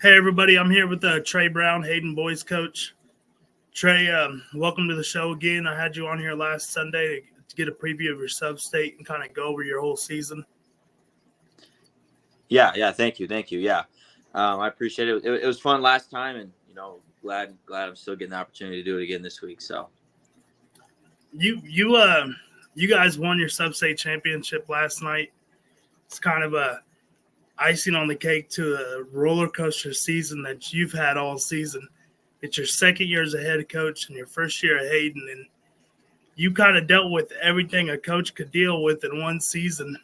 Hey everybody, I'm here with Trey Brown, Hayden boys coach. Trey, welcome to the show again. I had you on here last Sunday to get a preview of your sub-state and kind of go over your whole season. Yeah. Thank you. Yeah, I appreciate it. It was fun last time, and glad I'm still getting the opportunity to do it again this week. So You guys won your sub-state championship last night. It's kind of a icing on the cake to a roller coaster season that you've had all season. It's your second year as a head coach and your first year at Hayden, and you kind of dealt with everything a coach could deal with in one season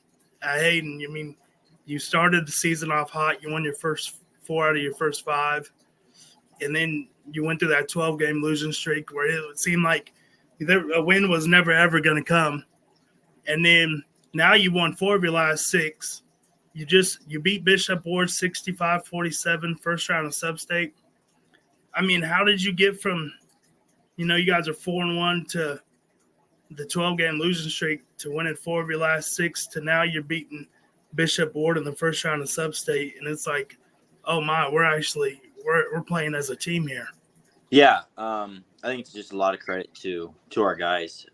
at Hayden. I mean, you started the season off hot. You won your first 4 out of your first 5. And then you went through that 12-game losing streak where it seemed like a win was never, ever going to come. And then now you won 4 of your last 6. You beat Bishop Ward 65-47, first round of sub-state. I mean, how did you get from, you guys are 4-1 to the 12-game losing streak to winning 4 of your last 6 to now you're beating Bishop Ward in the first round of sub-state, and it's like, oh my, we're playing as a team here. yeah, I think it's just a lot of credit to our guys.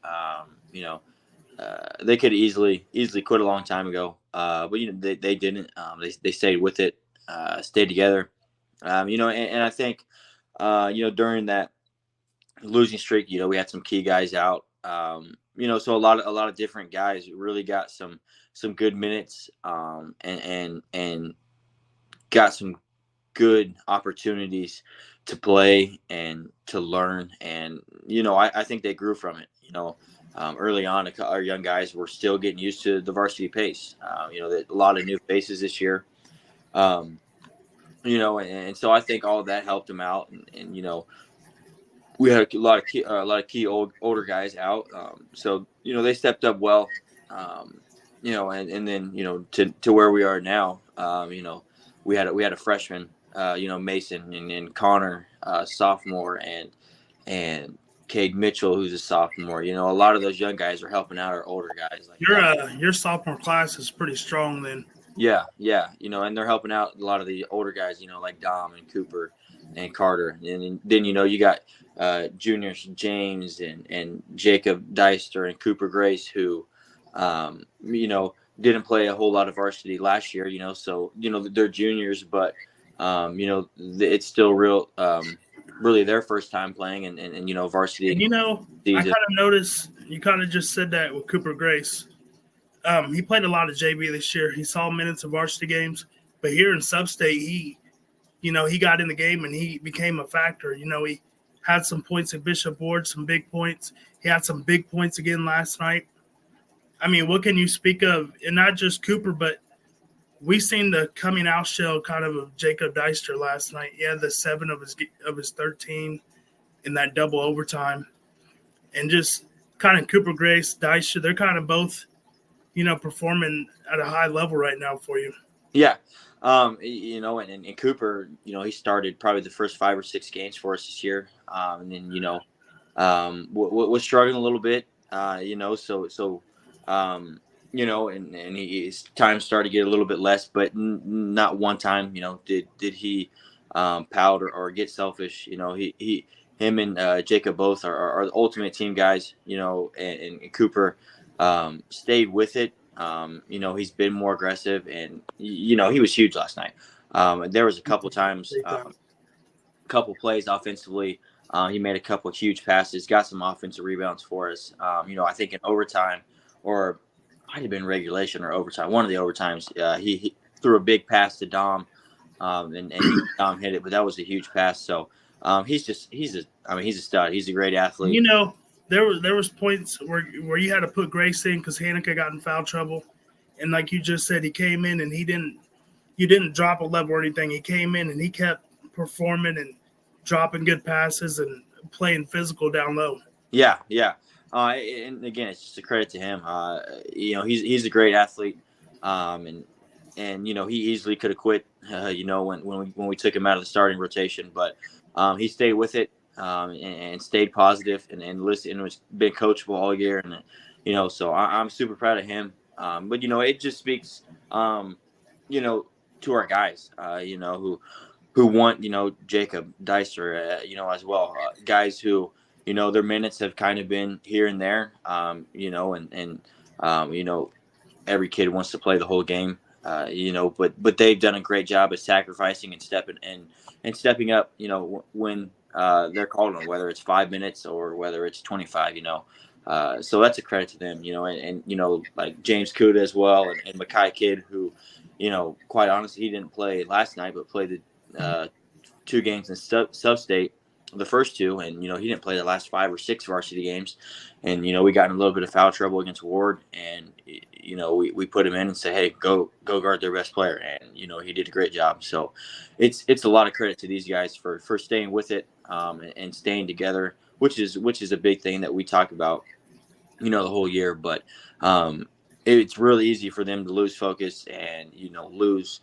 They could easily quit a long time ago, but they didn't. They stayed with it, stayed together. And I think during that losing streak, we had some key guys out. So a lot of different guys really got some good minutes, and got some good opportunities to play and to learn. And I think they grew from it. Early on, our young guys were still getting used to the varsity pace. A lot of new faces this year. And so I think all of that helped them out. And we had a lot of key older guys out. So they stepped up well. And then to where we are now. We had a freshman, Mason and Connor, sophomore, and Cade Mitchell, who's a sophomore. A lot of those young guys are helping out our older guys. Your sophomore class is pretty strong then. Yeah. And they're helping out a lot of the older guys, like Dom and Cooper and Carter. And then, you got juniors James and Jacob Deister and Cooper Grace, who, didn't play a whole lot of varsity last year, so, they're juniors, but, it's still really their first time playing and varsity. And I kind of noticed you kind of just said that with Cooper Grace. He played a lot of JV this year. He saw minutes of varsity games, but here in sub-state, he got in the game and he became a factor. He had some points at Bishop Ward, some big points. He had some big points again last night. I mean, what can you speak of? And not just Cooper, but we seen the coming out shell kind of Jacob Deister last night. He had the 7 of his 13 in that double overtime. And just kind of Cooper Grace, Deister, they're kind of both, performing at a high level right now for you. Yeah. And Cooper, he started probably the first 5 or 6 games for us this year. And then, was struggling a little bit, and his time started to get a little bit less, but not one time, did he pout or get selfish. Him and Jacob both are the ultimate team guys, and Cooper stayed with it. He's been more aggressive, and he was huge last night. There was a couple times, couple plays offensively. He made a couple of huge passes, got some offensive rebounds for us. I think in overtime, or might have been regulation or overtime, one of the overtimes, he threw a big pass to Dom, and Dom hit it, but that was a huge pass. So he's a stud. He's a great athlete. There was points where you had to put Grace in because Hanukkah got in foul trouble, and like you just said, he came in and you didn't drop a level or anything. He came in and he kept performing and dropping good passes and playing physical down low. Yeah. And again, it's just a credit to him. He's a great athlete, and he easily could have quit. When we took him out of the starting rotation, but he stayed with it, and stayed positive and listened and was been coachable all year, and so I'm super proud of him. But it just speaks, to our guys, who want, Jacob Dicer, as well, guys who, their minutes have kind of been here and there, every kid wants to play the whole game, but they've done a great job of sacrificing and stepping up, when they're called on, whether it's 5 minutes or whether it's 25, so that's a credit to them, and like James Kuda as well, and Mackay Kidd, who, quite honestly, he didn't play last night, but played the 2 games in sub-state, the first 2, and he didn't play the last 5 or 6 varsity games, and we got in a little bit of foul trouble against Ward, and we put him in and said, hey, go guard their best player, and he did a great job. So it's a lot of credit to these guys for staying with it, and staying together, which is a big thing that we talk about the whole year, but it's really easy for them to lose focus and lose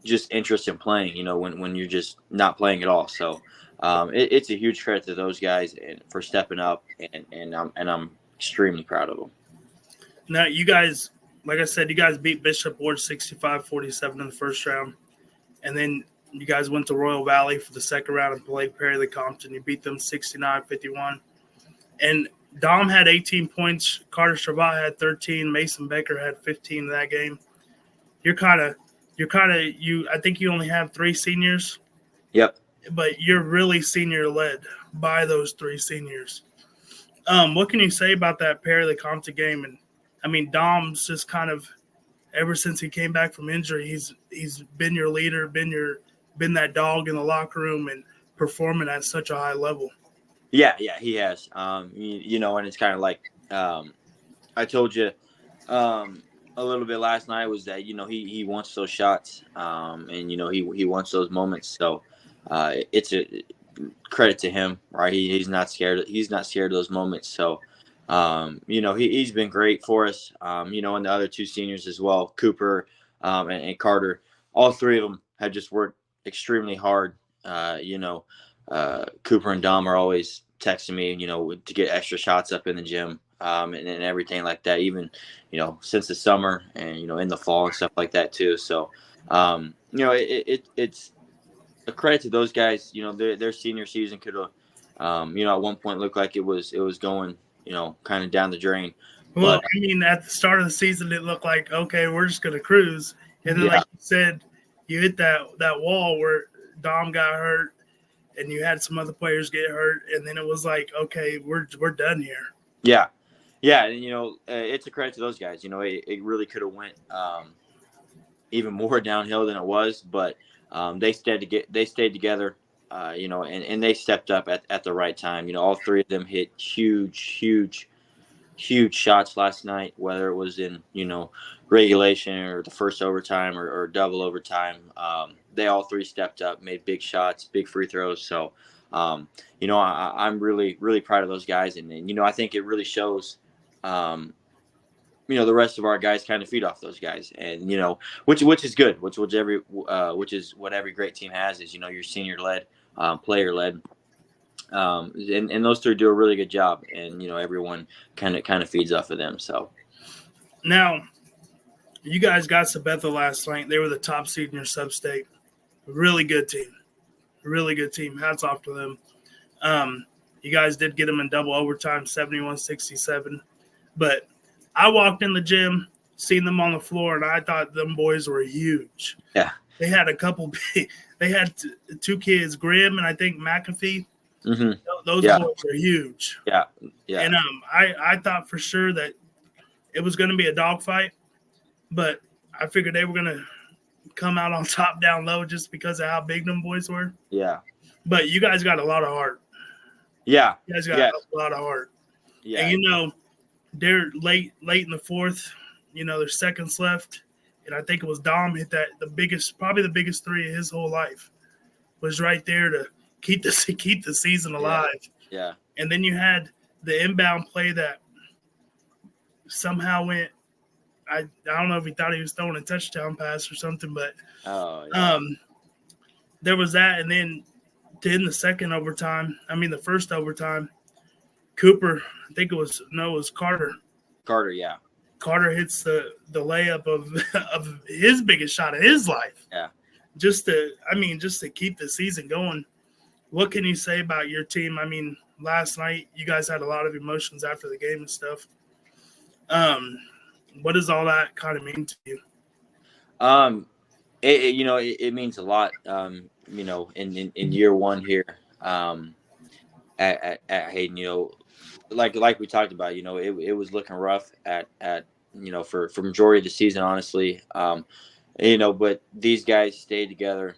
just interest in playing, when you're just not playing at all. So it's a huge credit to those guys and for stepping up, and I'm extremely proud of them. Now, you guys, like I said, you guys beat Bishop Ward 65-47 in the first round, and then you guys went to Royal Valley for the second round and played Perry Compton. You beat them 69-51, and Dom had 18 points. Carter Stravat had 13. Mason Becker had 15 in that game. I think you only have 3 seniors. Yep. But you're really senior led by those 3 seniors. What can you say about that Perry Compton game? And I mean, Dom's just kind of, ever since he came back from injury, he's been your leader, been that dog in the locker room and performing at such a high level. Yeah, he has. And it's kind of like I told you a little bit last night was that he wants those shots, and he wants those moments. So it's a credit to him, right? He's not scared. He's not scared of those moments. So he's been great for us. And the other 2 seniors as well, Cooper and Carter. All 3 of them have just worked extremely hard. Cooper and Dom are always texting me, to get extra shots up in the gym, and everything like that, even, since the summer and, in the fall and stuff like that too. So, it's a credit to those guys. Their senior season could have, at one point looked like it was going, kind of down the drain. Well, I mean, at the start of the season, it looked like, okay, we're just going to cruise. And then, like you said, you hit that wall where Dom got hurt and you had some other players get hurt. And then it was like, okay, we're done here. Yeah. Yeah. And, it's a credit to those guys. It really could have went even more downhill than it was. But they stayed together, and they stepped up at the right time. All 3 of them hit huge shots last night, whether it was in, regulation or the first overtime or double overtime. They all 3 stepped up, made big shots, big free throws. So, I'm really, really proud of those guys. And I think it really shows, the rest of our guys kind of feed off those guys, and which is good, which is what every great team has, is you're senior led, player led, and those 3 do a really good job, and everyone kind of feeds off of them. So now you guys got Sabetha last night. They were the top seed in your sub-state. Really good team. Hats off to them. You guys did get them in double overtime, 71-67, but I walked in the gym, seen them on the floor, and I thought them boys were huge. Yeah. They had they had 2 kids, Grimm and I think McAfee. Mm-hmm. Those boys are huge. Yeah. And I thought for sure that it was going to be a dogfight, but I figured they were going to come out on top down low just because of how big them boys were. Yeah. But you guys got a lot of heart. Yeah. You guys got a lot of heart. Yeah. And, they're late in the fourth. There's seconds left, and I think it was Dom hit that probably the biggest 3 of his whole life, was right there to keep the season alive. Yeah. And then you had the inbound play that somehow went. I don't know if he thought he was throwing a touchdown pass or something, but there was that, and then to end the the first overtime, Cooper, I think it was Carter. Carter, yeah. Carter hits the layup of his biggest shot of his life. Yeah. just to keep the season going, what can you say about your team? I mean, last night you guys had a lot of emotions after the game and stuff. What does all that kind of mean to you? It means a lot. In year one here, at Hayden, like we talked about, it was looking rough at for majority of the season, honestly. But these guys stayed together.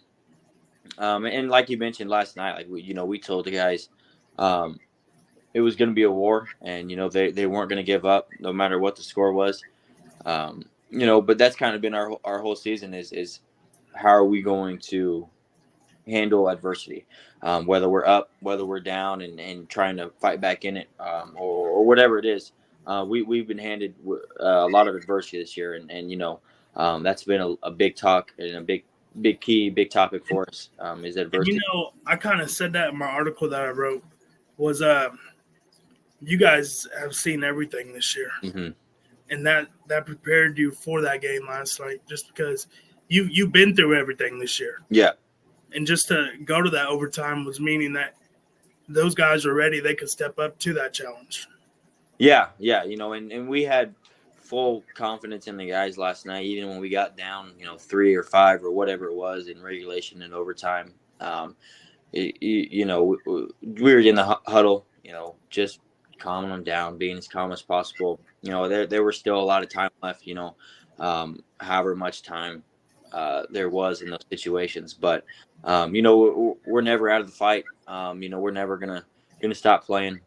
And like you mentioned last night, like we told the guys, it was going to be a war, and they weren't going to give up no matter what the score was. But that's kind of been our whole season is how are we going to handle adversity, whether we're up, whether we're down, and trying to fight back in it, or whatever it is. We've been handed a lot of adversity this year, and that's been a big talk and a big topic for us, is adversity. And, I kind of said that in my article that I wrote was you guys have seen everything this year. Mm-hmm. And that prepared you for that game last night, just because you've been through everything this year. Yeah. And just to go to that overtime was meaning that those guys were ready. They could step up to that challenge. Yeah. And we had full confidence in the guys last night, even when we got down, 3 or 5 or whatever it was in regulation and overtime. We were in the huddle, just calming them down, being as calm as possible. There was still a lot of time left, however much time there was in those situations. But, we're never out of the fight. We're never gonna stop playing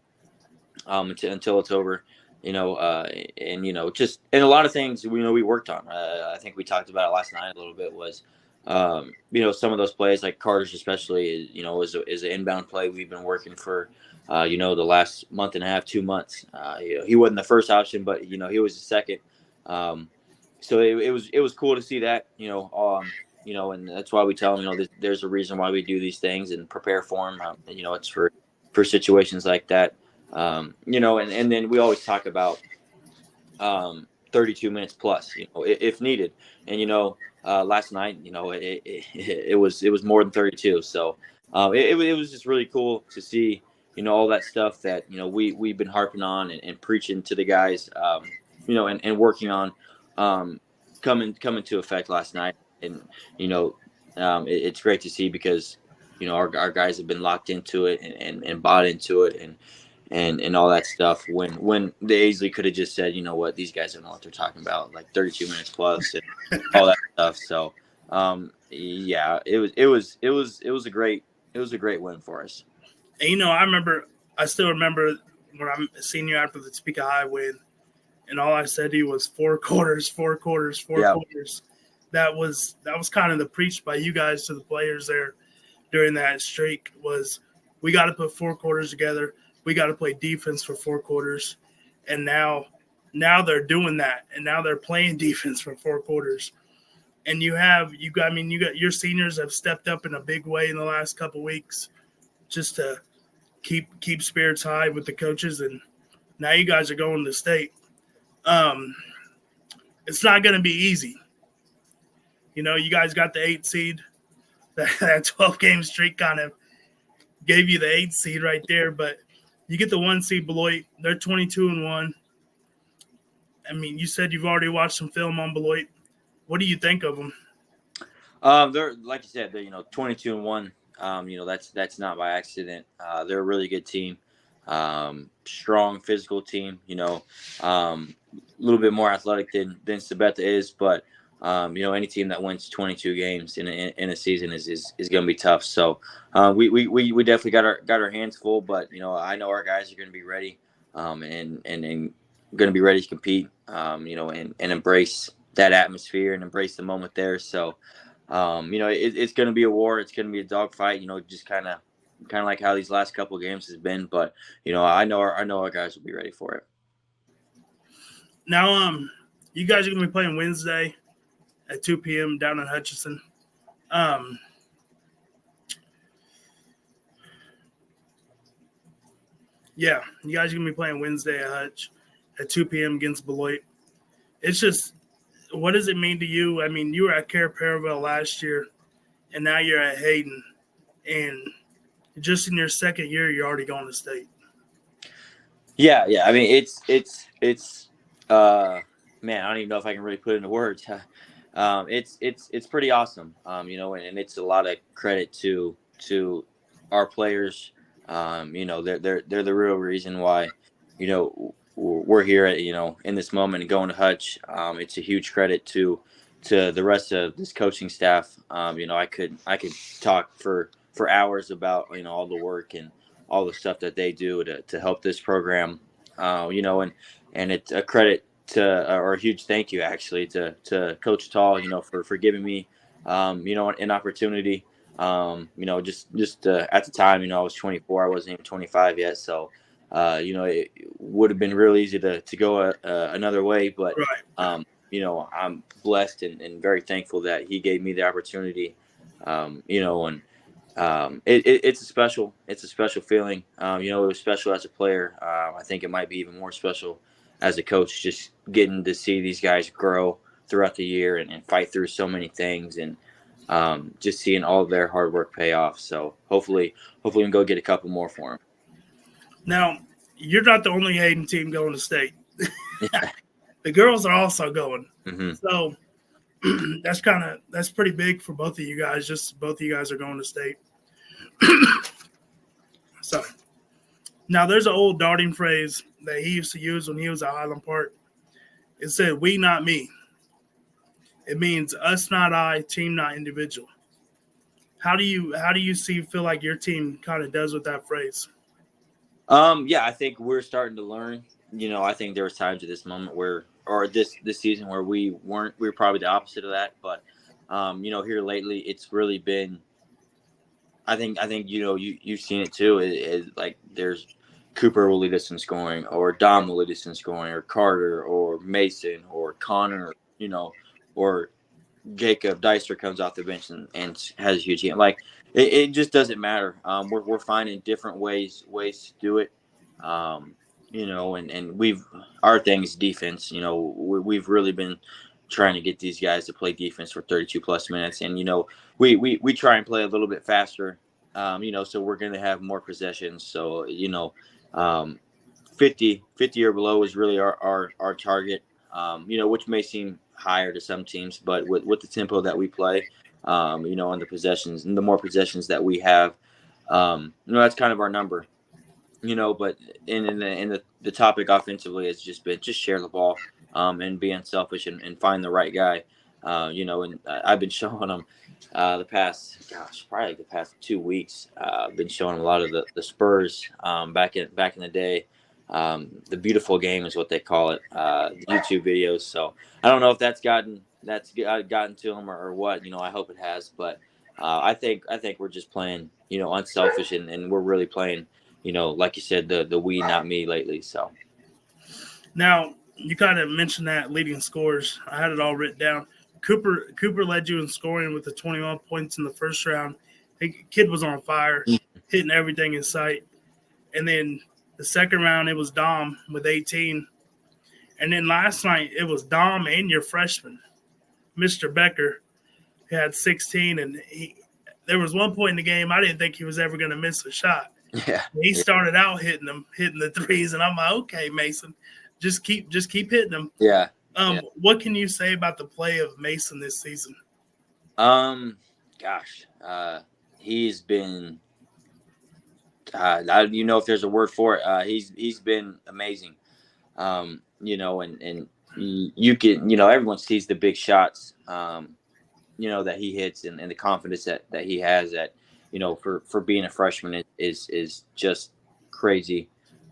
until it's over. And a lot of things we worked on. I think we talked about it last night a little bit. Was some of those plays, like Carter's especially, is an inbound play we've been working for, the last month and a half, 2 months. He wasn't the first option, but he was the second. So it was cool to see that, and that's why we tell them, there's a reason why we do these things and prepare for them. It's for situations like that. And then we always talk about 32 minutes plus, if needed. And last night, it was more than 32. So it was just really cool to see, all that stuff that we've been harping on and preaching to the guys, and working on coming to effect last night. And it's great to see because our guys have been locked into it and bought into it and all that stuff when they easily could have just said, these guys don't know what they're talking about, like 32 minutes plus and all that stuff. So it was a great win for us. And I still remember when I seen you after the Topeka High win, and all I said to you was 4 quarters. That was kind of the preach by you guys to the players there during that streak was, we got to put 4 quarters together. We got to play defense for 4 quarters. And now they're doing that, and now they're playing defense for 4 quarters. And you got your seniors have stepped up in a big way in the last couple weeks, just to keep spirits high with the coaches. And now you guys are going to state. It's not going to be easy. You guys got the 8 seed. That 12-game streak kind of gave you the 8 seed right there. But you get the 1 seed Beloit. They're 22-1. I mean, you said you've already watched some film on Beloit. What do you think of them? They're, like you said, they're 22-1. That's not by accident. They're a really good team. Strong physical team. A little bit more athletic than Sabetha is, but any team that wins 22 games in a season is going to be tough. So we definitely got our hands full, but I know our guys are going to be ready, and going to be ready to compete, and embrace that atmosphere and embrace the moment there. So it's going to be a war. It's going to be a dogfight. Just kind of like how these last couple of games has been. But I know our guys will be ready for it. Now, you guys are going to be playing Wednesday at 2 p.m. down in Hutchinson. Yeah, you guys are going to be playing Wednesday at Hutch at 2 p.m. against Beloit. It's just, what does it mean to you? I mean, you were at Cara Parabel last year, and now you're at Hayden, and just in your second year, you're already going to state. Yeah. I mean, it's man, I don't even know if I can really put it into words. It's pretty awesome. And it's a lot of credit to our players. They're the real reason why, we're here at, in this moment and going to Hutch. It's a huge credit to the rest of this coaching staff. I could talk for hours about, all the work and all the stuff that they do to help this program. And it's a credit or a huge thank you actually to Coach Tall, for giving me, an opportunity. Just at the time, I was 24, I wasn't even 25 yet. So, it would have been real easy to go another way, but, Right. I'm blessed and very thankful that he gave me the opportunity, it's a special feeling. It was special as a player. I think it might be even more special as a coach, just getting to see these guys grow throughout the year and fight through so many things, and just seeing all of their hard work pay off. So hopefully we can go get a couple more for them. Now, you're not the only Hayden team going to state. Yeah. The girls are also going. Mm-hmm. So that's pretty big for both of you guys. Just both of you guys are going to state. So now there's an old darting phrase that he used to use when he was at Highland Park. It said, "We, not me." It means us, not I, team, not individual. How do you feel like your team kind of does with that phrase? Yeah, I think we're starting to learn. I think there was times at this moment or this season where we were probably the opposite of that. But, here lately, it's really been, I think, you've seen it too. Like there's Cooper will lead us in scoring, or Dom will lead us in scoring, or Carter, or Mason, or Connor, or Jacob Deister comes off the bench and has a huge game. Like it just doesn't matter. We're finding different ways to do it. And our thing is defense. We've really been trying to get these guys to play defense for 32 plus minutes, and we try and play a little bit faster. So we're going to have more possessions. So 50 or below is really our target. Which may seem higher to some teams, but with the tempo that we play, on the possessions and the more possessions that we have, that's kind of our number. But in the topic offensively has just been just share the ball, and be unselfish and find the right guy. And I've been showing them probably the past 2 weeks. I've been showing them a lot of the Spurs back in the day. The beautiful game is what they call it, the YouTube videos. So I don't know if that's gotten to them or what. I hope it has, but I think we're just playing, unselfish, and we're really playing, like you said, the we, not me lately. So now you kind of mentioned that leading scores. I had it all written down. Cooper led you in scoring with the 21 points in the first round. The kid was on fire, hitting everything in sight. And then the second round, it was Dom with 18. And then last night, it was Dom and your freshman, Mr. Becker, who had 16. And there was one point in the game, I didn't think he was ever going to miss a shot. Yeah. He started out hitting the threes, and I'm like, okay, Mason, just keep hitting them. Yeah. What can you say about the play of Mason this season? He's been if there's a word for it, he's been amazing. And you can, everyone sees the big shots, that he hits and the confidence that he has that, for being a freshman is just crazy.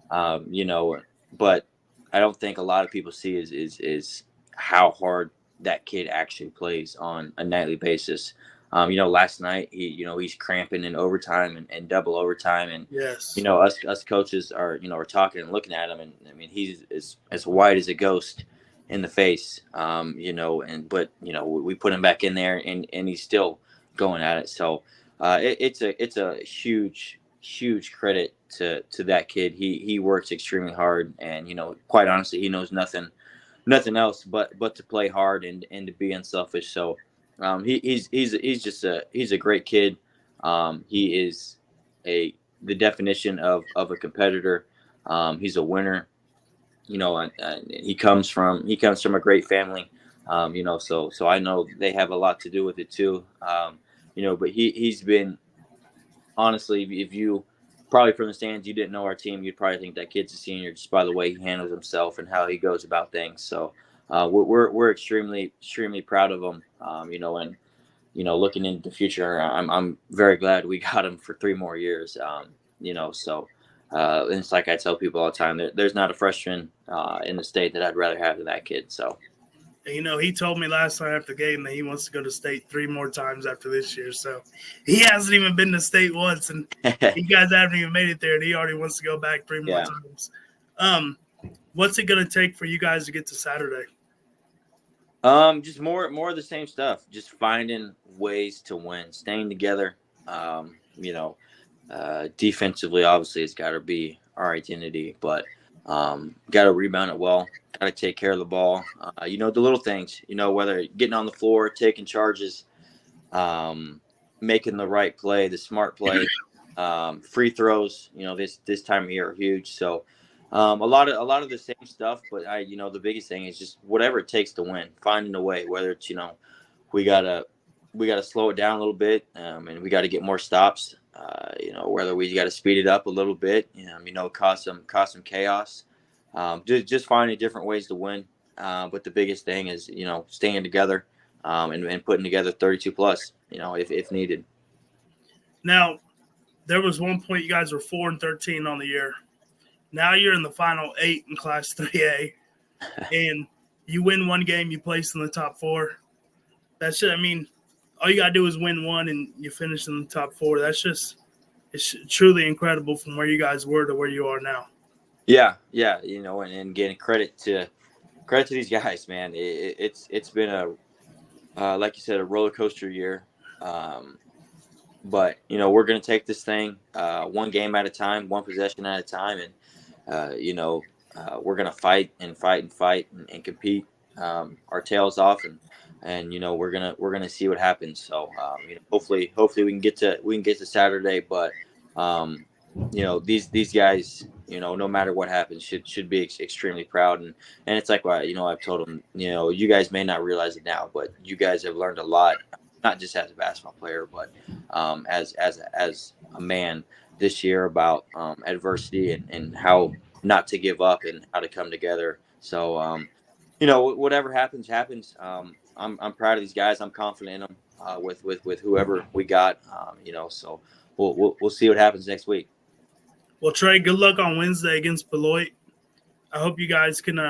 But I don't think a lot of people see is how hard that kid actually plays on a nightly basis. Last night he's cramping in overtime and double overtime, and yes, us coaches are talking and looking at him, and I mean he's as white as a ghost in the face, but we put him back in there and he's still going at it. So it's a huge credit to that kid. He works extremely hard, and quite honestly he knows nothing else but to play hard and to be unselfish. So He's a great kid. He is the definition of a competitor. He's a winner. And he comes from a great family. So I know they have a lot to do with it too. But he's been, honestly, if you probably from the stands, you didn't know our team, you'd probably think that kid's a senior just by the way he handles himself and how he goes about things. So we're extremely proud of him. And looking into the future, I'm very glad we got him for 3 more years. And it's like I tell people all the time, there's not a freshman in the state that I'd rather have than that kid. So. He told me last night after the game that he wants to go to state 3 more times after this year. So he hasn't even been to state once, and you guys haven't even made it there, and he already wants to go back 3 more times. What's it going to take for you guys to get to Saturday? Just more of the same stuff. Just finding ways to win, staying together. Defensively, obviously, it's got to be our identity, but got to rebound it well. Got to take care of the ball. The little things. Whether getting on the floor, taking charges, making the right play, the smart play, free throws. This time of year are huge. So. A lot of the same stuff, but the biggest thing is just whatever it takes to win, finding a way. Whether it's we gotta slow it down a little bit, and we got to get more stops. Whether we got to speed it up a little bit, cause some chaos. Just finding different ways to win. But the biggest thing is staying together, and putting together 32 plus. If needed. Now, there was one point you guys were 4-13 on the year. Now you're in the final 8 in Class 3A, and you win one game, you place in the top 4. All you got to do is win one, and you finish in the top 4. It's truly incredible from where you guys were to where you are now. Yeah, and getting credit to these guys, man. It's been like you said, a roller coaster year. But we're gonna take this thing one game at a time, one possession at a time, and we're gonna fight and compete our tails off, and we're gonna see what happens. So hopefully we can get to Saturday, but these guys, no matter what happens, should be extremely proud, and it's like what I've told them, you guys may not realize it now, but you guys have learned a lot, not just as a basketball player, but as a man this year about adversity and how not to give up and how to come together. So, whatever happens. I'm proud of these guys. I'm confident in them with whoever we got. So we'll see what happens next week. Well, Trey, good luck on Wednesday against Beloit. I hope you guys can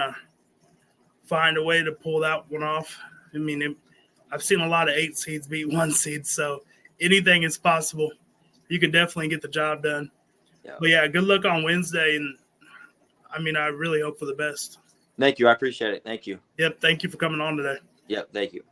find a way to pull that one off. I've seen a lot of 8 seeds beat 1 seed, so anything is possible. You can definitely get the job done. Yeah. But, good luck on Wednesday, and, I really hope for the best. Thank you. I appreciate it. Thank you. Yep, thank you for coming on today. Yep, thank you.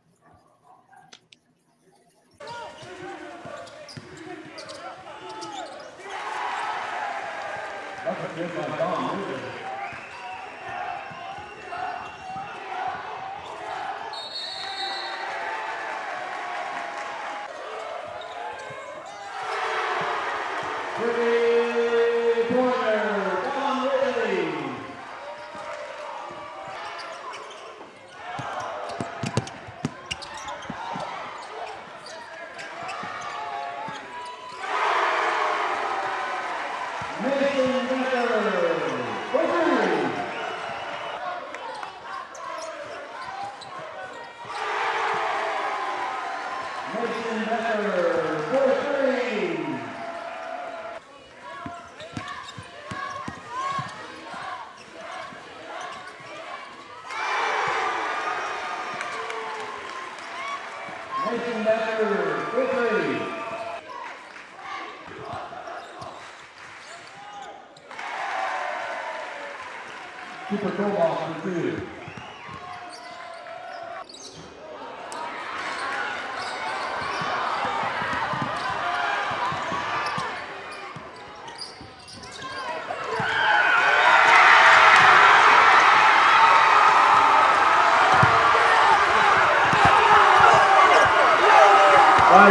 Super Cobalt for 2.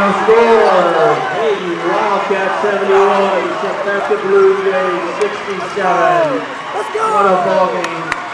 final score, Hayden Wildcats 71, St. Blue Jays 67. What a ball game.